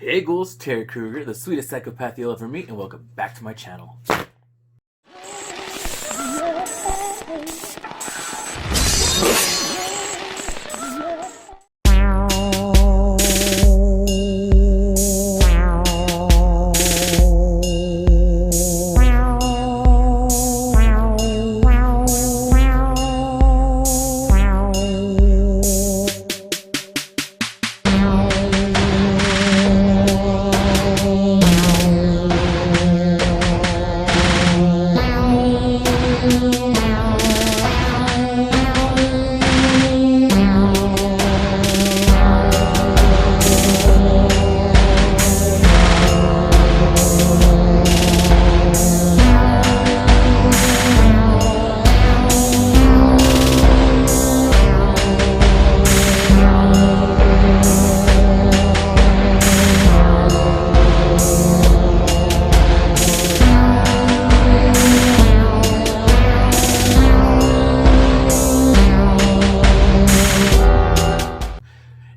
Hey ghouls, Terry Krueger, the sweetest psychopath you'll ever meet, and welcome back to my channel.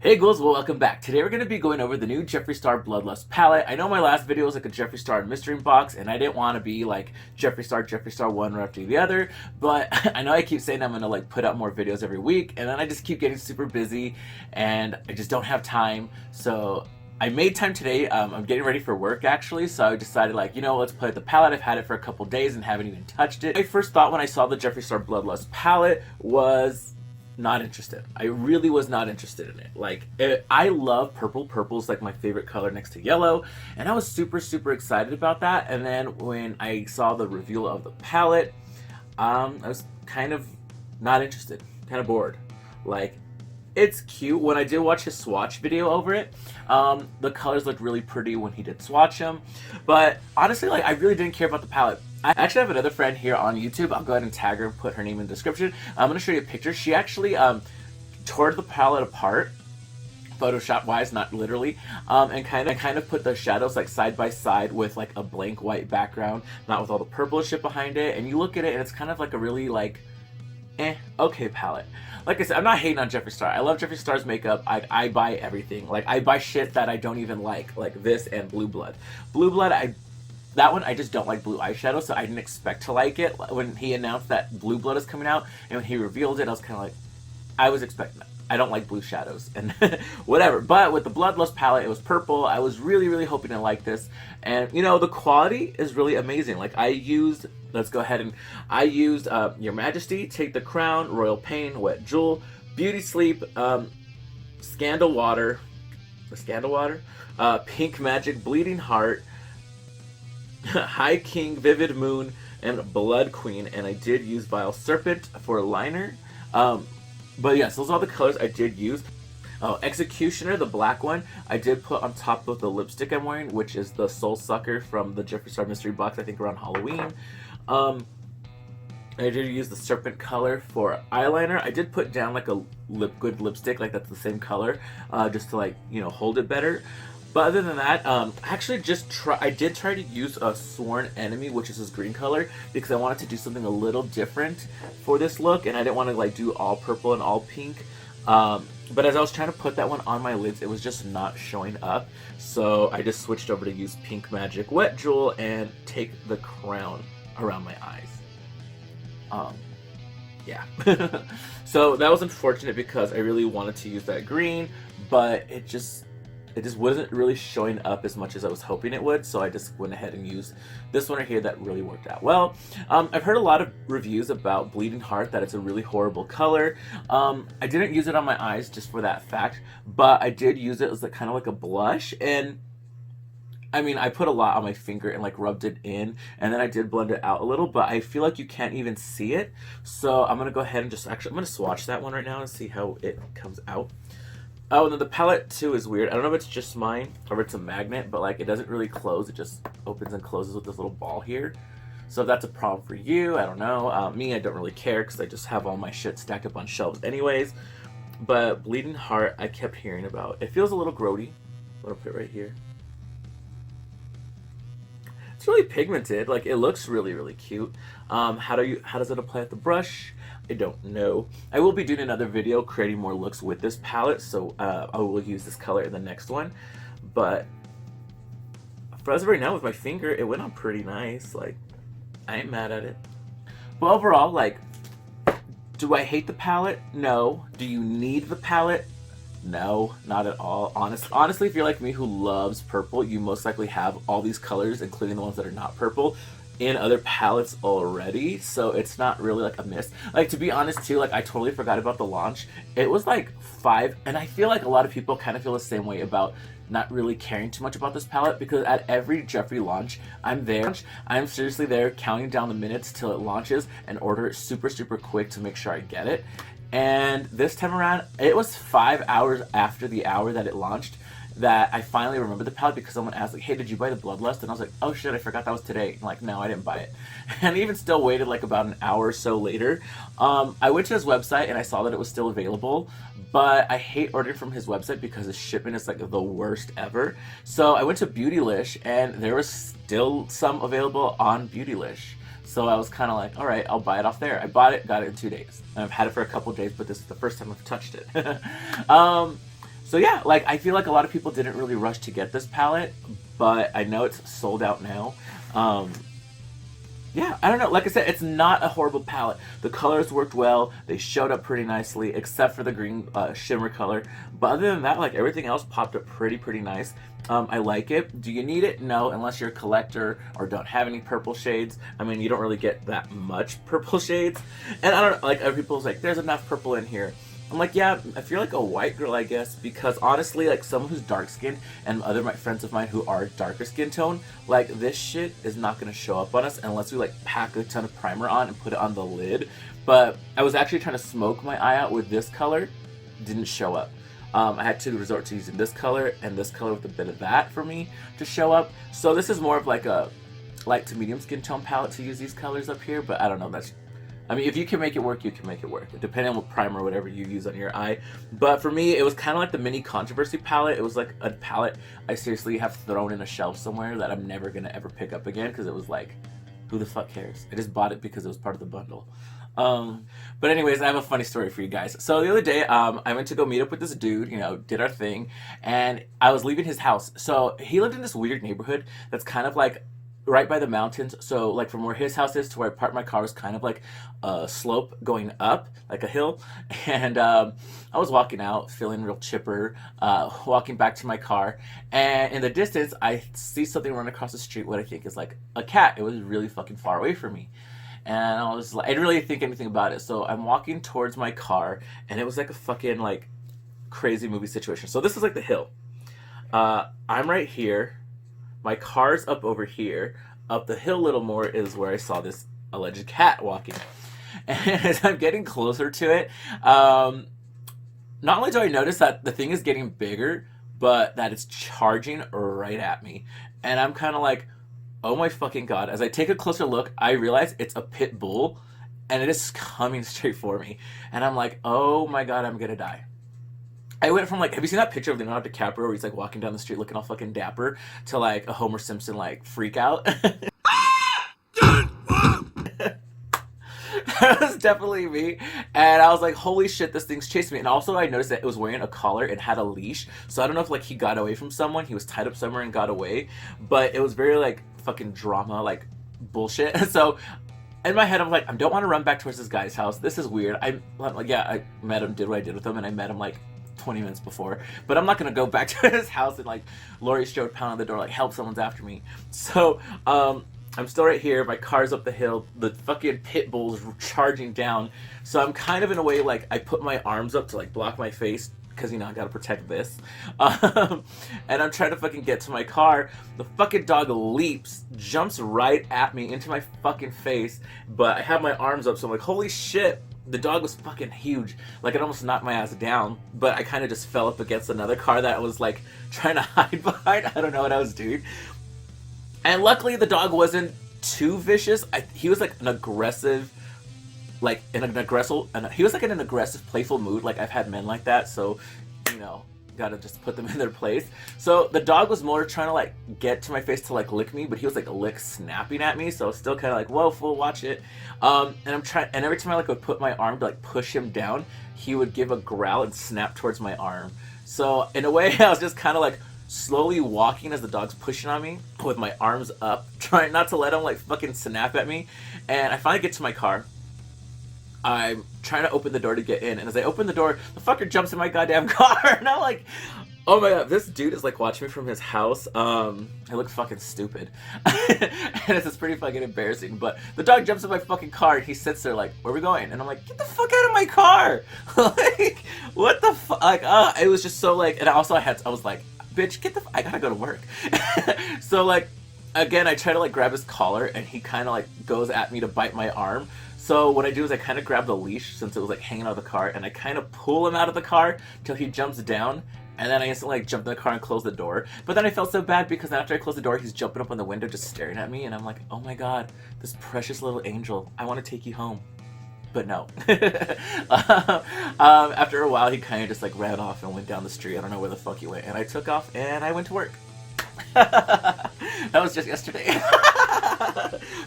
Hey ghouls, well welcome back. Today we're going to be going over the new Jeffree Star Bloodlust palette. I know my last video was like a Jeffree Star mystery box, and I didn't want to be like Jeffree Star one right after the other, but I know I keep saying I'm going to like put out more videos every week, and then I just keep getting super busy, and I just don't have time, so I made time today. I'm getting ready for work actually, so I decided like, you know, let's play with the palette. I've had it for a couple days and haven't even touched it. My first thought when I saw the Jeffree Star Bloodlust palette was not interested. I really was not interested in it. Like, I love purple. Purple's like my favorite color next to yellow, and I was super excited about that. And then when I saw the reveal of the palette, I was kind of not interested, kind of bored. Like, it's cute. When I did watch his swatch video over it, the colors looked really pretty when he did swatch them, but honestly, like, I really didn't care about the palette. I actually have another friend here on YouTube. I'll go ahead and tag her and put her name in the description. I'm going to show you a picture. She actually tore the palette apart, Photoshop wise, not literally, and kind of put the shadows like side by side with like a blank white background, not with all the purple shit behind it. And you look at it and it's kind of like a really like okay palette. Like I said, I'm not hating on Jeffree Star. I love Jeffree Star's makeup. I buy everything. Like, I buy shit that I don't even like this and Blue Blood. Blue Blood, that one, I just don't like blue eyeshadow, so I didn't expect to like it. When he announced that Blue Blood is coming out, and when he revealed it, I was kind of like, I was expecting that. I don't like blue shadows, and whatever. But with the Bloodlust palette, it was purple. I was really hoping to like this. And, you know, the quality is really amazing. Like, I used, let's go ahead and, I used Your Majesty, Take the Crown, Royal Pain, Wet Jewel, Beauty Sleep, Scandal Water, Pink Magic, Bleeding Heart, High King, Vivid Moon, and Blood Queen. And I did use Vile Serpent for liner. But yes, those are all the colors I did use. Oh, Executioner, the black one, I did put on top of the lipstick I'm wearing, which is the Soul Sucker from the Jeffree Star mystery box, I think around Halloween. I did use the Serpent color for eyeliner. I did put down like a good lipstick, like that's the same color, just to like, you know, hold it better. But other than that, actually I did try to use a Sworn Enemy, which is this green color, because I wanted to do something a little different for this look, and I didn't want to like do all purple and all pink. But as I was trying to put that one on my lids, it was just not showing up. So I just switched over to use Pink Magic Wet Jewel and Take the Crown around my eyes. Yeah. So that was unfortunate because I really wanted to use that green, but it just wasn't really showing up as much as I was hoping it would, so I just went ahead and used this one right here that really worked out well. I've heard a lot of reviews about Bleeding Heart, that it's a really horrible color. I didn't use it on my eyes just for that fact, but I did use it as like, kind of like a blush, and I mean, I put a lot on my finger and like rubbed it in, and then I did blend it out a little, but I feel like you can't even see it. So I'm going to go ahead and I'm going to swatch that one right now and see how it comes out. Oh, and then the palette too is weird. I don't know if it's just mine or if it's a magnet, but like it doesn't really close. It just opens and closes with this little ball here. So if that's a problem for you, I don't know. Me, I don't really care because I just have all my shit stacked up on shelves anyways. But Bleeding Heart, I kept hearing about. It feels a little grody. I'm gonna put it right here. It's really pigmented. Like, it looks really cute. How does it apply with the brush? I don't know. I will be doing another video creating more looks with this palette, so I will use this color in the next one. But But as of right now, with my finger, it went on pretty nice. Like, I ain't mad at it. But overall, like, do I hate the palette? No. Do you need the palette? No, not at all. Honestly, if you're like me who loves purple, you most likely have all these colors, including the ones that are not purple, in other palettes already. So it's not really like a miss. Like, to be honest too, like I totally forgot about the launch. It was like 5, and I feel like a lot of people kind of feel the same way about not really caring too much about this palette, because at every Jeffree launch, I'm there. I'm seriously there counting down the minutes till it launches and order it super, super quick to make sure I get it. And this time around, it was 5 hours after the hour that it launched that I finally remembered the palette, because someone asked like, hey, did you buy the Bloodlust? And I was like, oh shit, I forgot that was today. And like, no, I didn't buy it. And I even still waited like about an hour or so later. I went to his website and I saw that it was still available, but I hate ordering from his website because his shipping is like the worst ever. So I went to Beautylish and there was still some available on Beautylish. So I was kind of like, all right, I'll buy it off there. I bought it, got it in 2 days. And I've had it for a couple days, but this is the first time I've touched it. So yeah, like I feel like a lot of people didn't really rush to get this palette, but I know it's sold out now. Yeah, I don't know. Like I said, it's not a horrible palette. The colors worked well. They showed up pretty nicely, except for the green shimmer color. But other than that, like everything else popped up pretty nice. I like it. Do you need it? No, unless you're a collector or don't have any purple shades. I mean, you don't really get that much purple shades. And I don't know, like other people's like, there's enough purple in here. I'm like, yeah, if you're like a white girl, I guess, because honestly, like someone who's dark skinned and other friends of mine who are darker skin tone, like this shit is not gonna show up on us unless we like pack a ton of primer on and put it on the lid. But I was actually trying to smoke my eye out with this color, didn't show up. I had to resort to using this color and this color with a bit of that for me to show up. So this is more of like a light to medium skin tone palette to use these colors up here, but I don't know, I mean, if you can make it work, you can make it work, depending on what primer or whatever you use on your eye. But for me, it was kind of like the mini controversy palette. It was like a palette I seriously have thrown in a shelf somewhere that I'm never gonna ever pick up again, because it was like, who the fuck cares? I just bought it because it was part of the bundle. But anyways, I have a funny story for you guys. So the other day, I went to go meet up with this dude, you know, did our thing, and I was leaving his house. So he lived in this weird neighborhood that's kind of like right by the mountains. So like from where his house is to where I parked my car was kind of like a slope going up, like a hill. And I was walking out feeling real chipper, walking back to my car, and in the distance I see something run across the street, what I think is like a cat. It was really fucking far away from me. And I was like, I didn't really think anything about it. So I'm walking towards my car, and it was like a fucking like crazy movie situation. So this is like the hill. I'm right here. My car's up over here. Up the hill a little more is where I saw this alleged cat walking. And as I'm getting closer to it, not only do I notice that the thing is getting bigger, but that it's charging right at me. And I'm kind of like, oh my fucking god. As I take a closer look, I realize it's a pit bull, and it is coming straight for me. And I'm like, oh my god, I'm gonna die. I went from like, have you seen that picture of Leonardo DiCaprio where he's like walking down the street looking all fucking dapper to like a Homer Simpson like freak out? That was definitely me. And I was like, holy shit, this thing's chasing me. And also I noticed that it was wearing a collar and had a leash. So I don't know if like he got away from someone, he was tied up somewhere and got away. But it was very like fucking drama, like bullshit. So in my head, I'm like, I don't want to run back towards this guy's house. This is weird. I'm like, yeah, I met him, did what I did with him, and I met him like 20 minutes before, but I'm not gonna go back to his house and like Laurie Strode pound on the door like, help, someone's after me. So I'm still right here, my car's up the hill, the fucking pit bull's charging down. So I'm kind of in a way like I put my arms up to like block my face, because you know I gotta protect this. And I'm trying to fucking get to my car. The fucking dog leaps, jumps right at me into my fucking face, but I have my arms up, so I'm like, holy shit. The dog was fucking huge. Like, it almost knocked my ass down, but I kind of just fell up against another car that I was like trying to hide behind. I don't know what I was doing. And luckily the dog wasn't too vicious. He was like an aggressive, like in an aggressive, and he was like in an aggressive, playful mood. Like, I've had men like that, so you know, gotta just put them in their place. So the dog was more trying to like get to my face to like lick me, but he was like lick snapping at me, so I was still kind of like, whoa, fool, watch it. And I'm trying, and every time I like would put my arm to like push him down, he would give a growl and snap towards my arm. So in a way, I was just kind of like slowly walking as the dog's pushing on me with my arms up, trying not to let him like fucking snap at me. And I finally get to my car. I'm trying to open the door to get in, and as I open the door, the fucker jumps in my goddamn car, and I'm like, oh my god, this dude is like watching me from his house. I look fucking stupid. And it's pretty fucking embarrassing. But the dog jumps in my fucking car and he sits there like, where are we going? And I'm like, get the fuck out of my car! Like, what the fuck? Like, it was just so like, and also I was like, bitch, I gotta go to work. So like, again, I try to like grab his collar and he kind of like goes at me to bite my arm. So what I do is I kind of grab the leash since it was like hanging out of the car, and I kind of pull him out of the car till he jumps down, and then I instantly like jump in the car and close the door. But then I felt so bad because after I closed the door, he's jumping up on the window just staring at me, and I'm like, oh my god, this precious little angel, I want to take you home. But no. After a while, he kind of just like ran off and went down the street. I don't know where the fuck he went, and I took off and I went to work. That was just yesterday.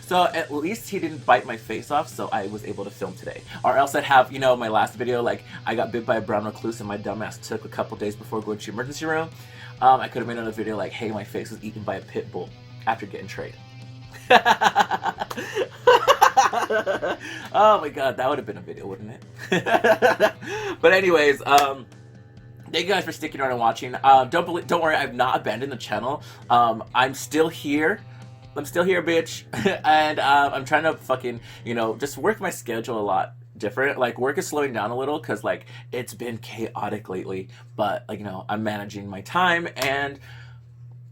So at least he didn't bite my face off, so I was able to film today. Or else I'd have, you know, my last video, like, I got bit by a brown recluse and my dumbass took a couple days before going to the emergency room. I could have made another video like, hey, my face was eaten by a pit bull after getting trayed. Oh my god, that would have been a video, wouldn't it? But anyways, thank you guys for sticking around and watching. Don't worry, I've not abandoned the channel. I'm still here. I'm still here, bitch. And I'm trying to fucking, you know, just work my schedule a lot different. Like, work is slowing down a little because, like, it's been chaotic lately. But, like, you know, I'm managing my time and,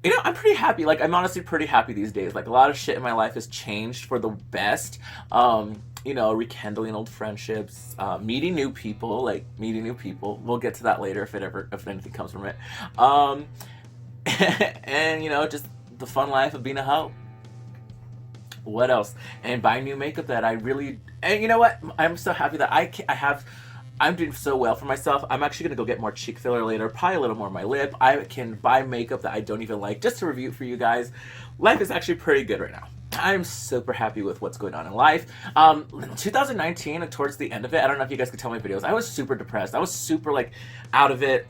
you know, I'm pretty happy. Like, I'm honestly pretty happy these days. Like, a lot of shit in my life has changed for the best. You know, rekindling old friendships, meeting new people. We'll get to that later if anything comes from it. And, you know, just the fun life of being a hoe. What else? And buying new makeup that I really... And you know what? I'm so happy that I'm doing so well for myself. I'm actually going to go get more cheek filler later. Probably a little more on my lip. I can buy makeup that I don't even like just to review for you guys. Life is actually pretty good right now. I'm super happy with what's going on in life. 2019, and towards the end of it, I don't know if you guys could tell my videos, I was super depressed. I was super, like, out of it.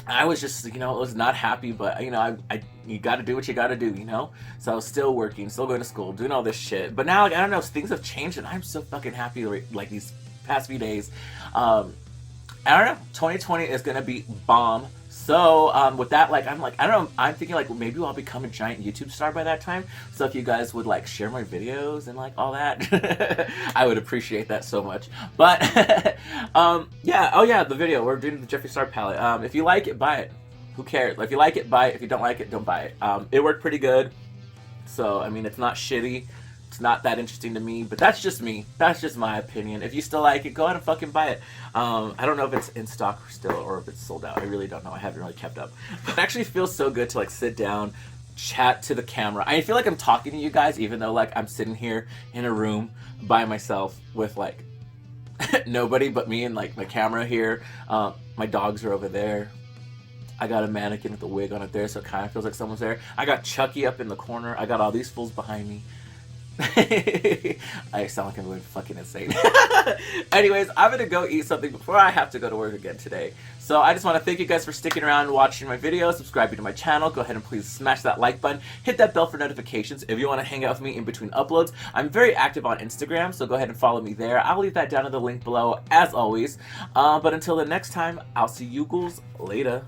I was just, you know, I was not happy, but, you know, you gotta do what you gotta do, you know? So I was still working, still going to school, doing all this shit. But now, like, I don't know, things have changed, and I'm so fucking happy, like, these past few days. I don't know, 2020 is gonna be bomb. So, with that, like, I don't know, I'm thinking, like, maybe I'll become a giant YouTube star by that time. So if you guys would, like, share my videos and, like, all that, I would appreciate that so much. But, yeah, oh yeah, the video, we're doing the Jeffree Star palette. If you like it, buy it. Who cares? If you like it, buy it. If you don't like it, don't buy it. It worked pretty good. So, I mean, it's not shitty. It's not that interesting to me, but that's just me. That's just my opinion. If you still like it, go ahead and fucking buy it. I don't know if it's in stock still or if it's sold out. I really don't know. I haven't really kept up. But it actually feels so good to, like, sit down, chat to the camera. I feel like I'm talking to you guys, even though, like, I'm sitting here in a room by myself with, like, nobody but me and, like, my camera here. My dogs are over there. I got a mannequin with a wig on it there, so it kind of feels like someone's there. I got Chucky up in the corner. I got all these fools behind me. I sound like I'm going fucking insane. Anyways, I'm gonna go eat something before I have to go to work again today. So I just want to thank you guys for sticking around and watching my videos, subscribing to my channel. Go ahead and please smash that like button, hit that bell for notifications if you want to hang out with me in between uploads. I'm very active on Instagram, so go ahead and follow me there. I'll leave that down in the link below as always. But until the next time, I'll see you ghouls later.